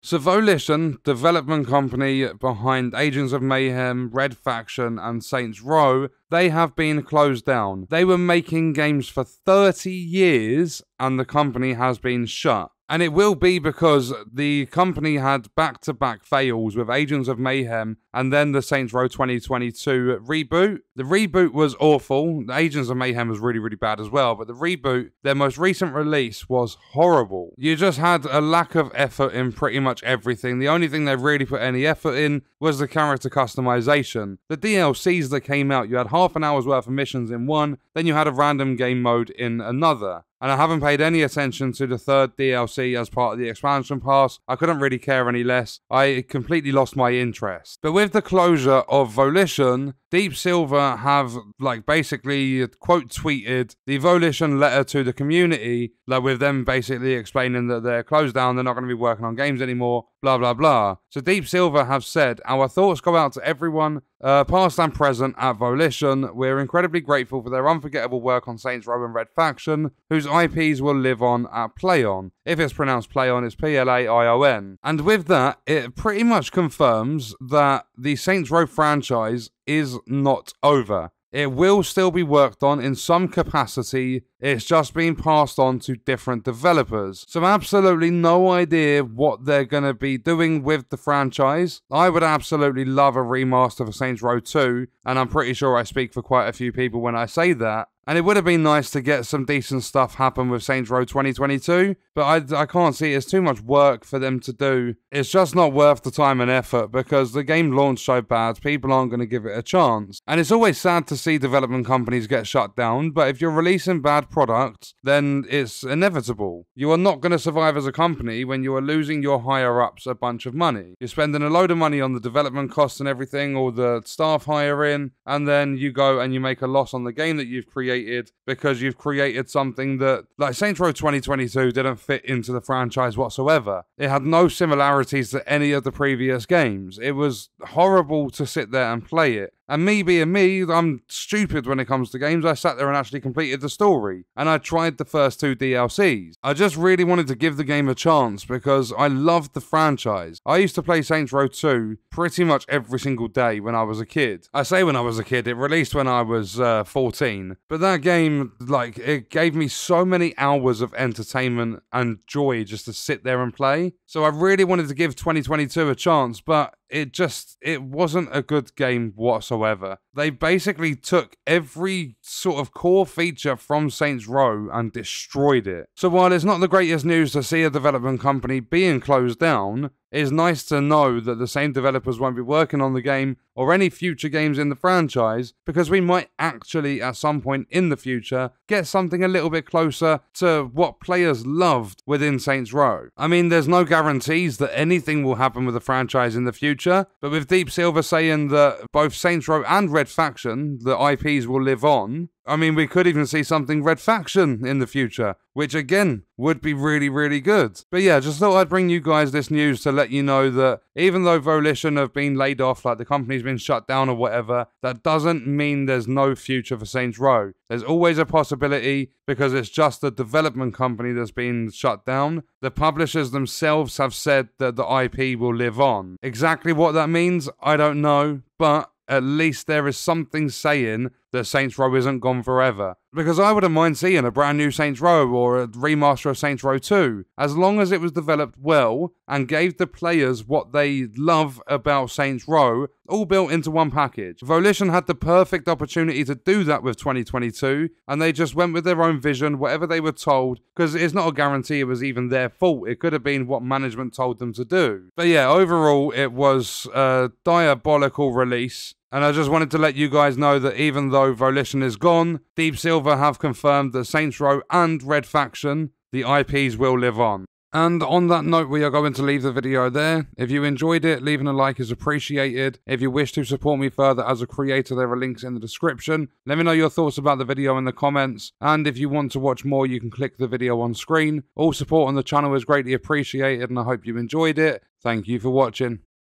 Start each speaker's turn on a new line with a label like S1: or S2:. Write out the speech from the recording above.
S1: So Volition, development company behind Agents of Mayhem, Red Faction and Saints Row, they have been closed down. They were making games for 30 years and the company has been shut. And it will be because the company had back-to-back fails with Agents of Mayhem and then the Saints Row 2022 reboot. The reboot was awful. The Agents of Mayhem was really, really bad as well. But the reboot, their most recent release, was horrible. You just had a lack of effort in pretty much everything. The only thing they really put any effort in was the character customization. The DLCs that came out, you had half an hour's worth of missions in one, then you had a random game mode in another. And I haven't paid any attention to the third DLC as part of the expansion pass. I couldn't really care any less. I completely lost my interest. But with the closure of Volition, Deep Silver have basically quote tweeted the Volition letter to the community, with them basically explaining that they're closed down, they're not going to be working on games anymore, blah blah blah. So Deep Silver have said, our thoughts go out to everyone, past and present at Volition. We're incredibly grateful for their unforgettable work on Saints Row and Red Faction, whose IPs will live on at PlayOn. If it's pronounced PlayOn, it's PLAION. And with that, it pretty much confirms that the Saints Row franchise is not over. It will still be worked on in some capacity, it's just been passed on to different developers. So absolutely no idea what they're going to be doing with the franchise. I would absolutely love a remaster for Saints Row 2, and I'm pretty sure I speak for quite a few people when I say that. And it would have been nice to get some decent stuff happen with Saints Row 2022, but I can't see it's too much work for them to do. It's just not worth the time and effort because the game launched so bad, people aren't going to give it a chance. And it's always sad to see development companies get shut down, but if you're releasing bad products, then it's inevitable. You are not going to survive as a company when you are losing your higher-ups a bunch of money. You're spending a load of money on the development costs and everything, or the staff hiring, and then you go and you make a loss on the game that you've created because you've created something that, like Saints Row 2022, didn't fit into the franchise whatsoever. It had no similarities to any of the previous games. It was horrible to sit there and play it. And me being me, I'm stupid when it comes to games. I sat there and actually completed the story. And I tried the first 2 DLCs. I just really wanted to give the game a chance because I loved the franchise. I used to play Saints Row 2 pretty much every single day when I was a kid. I say when I was a kid, it released when I was 14. But that game, it gave me so many hours of entertainment and joy just to sit there and play. So I really wanted to give 2022 a chance, but it wasn't a good game whatsoever. They basically took every sort of core feature from Saints Row and destroyed it. So while it's not the greatest news to see a development company being closed down, it's nice to know that the same developers won't be working on the game or any future games in the franchise, because we might actually at some point in the future get something a little bit closer to what players loved within Saints Row. I mean, there's no guarantees that anything will happen with the franchise in the future, but with Deep Silver saying that both Saints Row and Red Faction, the IPs will live on, I mean, we could even see something Red Faction in the future, which again would be really, really good. But yeah, just thought I'd bring you guys this news to let you know that even though Volition have been laid off, like the company's been shut down or whatever, that doesn't mean there's no future for Saints Row. There's always a possibility because it's just the development company that's been shut down. The publishers themselves have said that the IP will live on. Exactly what that means, I don't know, but at least there is something saying that Saints Row isn't gone forever. Because I wouldn't mind seeing a brand new Saints Row or a remaster of Saints Row 2, as long as it was developed well and gave the players what they love about Saints Row, all built into one package. Volition had the perfect opportunity to do that with 2022, and they just went with their own vision, whatever they were told, because it's not a guarantee it was even their fault. It could have been what management told them to do. But yeah, overall, it was a diabolical release. And I just wanted to let you guys know that even though Volition is gone, Deep Silver have confirmed that Saints Row and Red Faction, the IPs will live on. And on that note, we are going to leave the video there. If you enjoyed it, leaving a like is appreciated. If you wish to support me further as a creator, there are links in the description. Let me know your thoughts about the video in the comments. And if you want to watch more, you can click the video on screen. All support on the channel is greatly appreciated, and I hope you enjoyed it. Thank you for watching.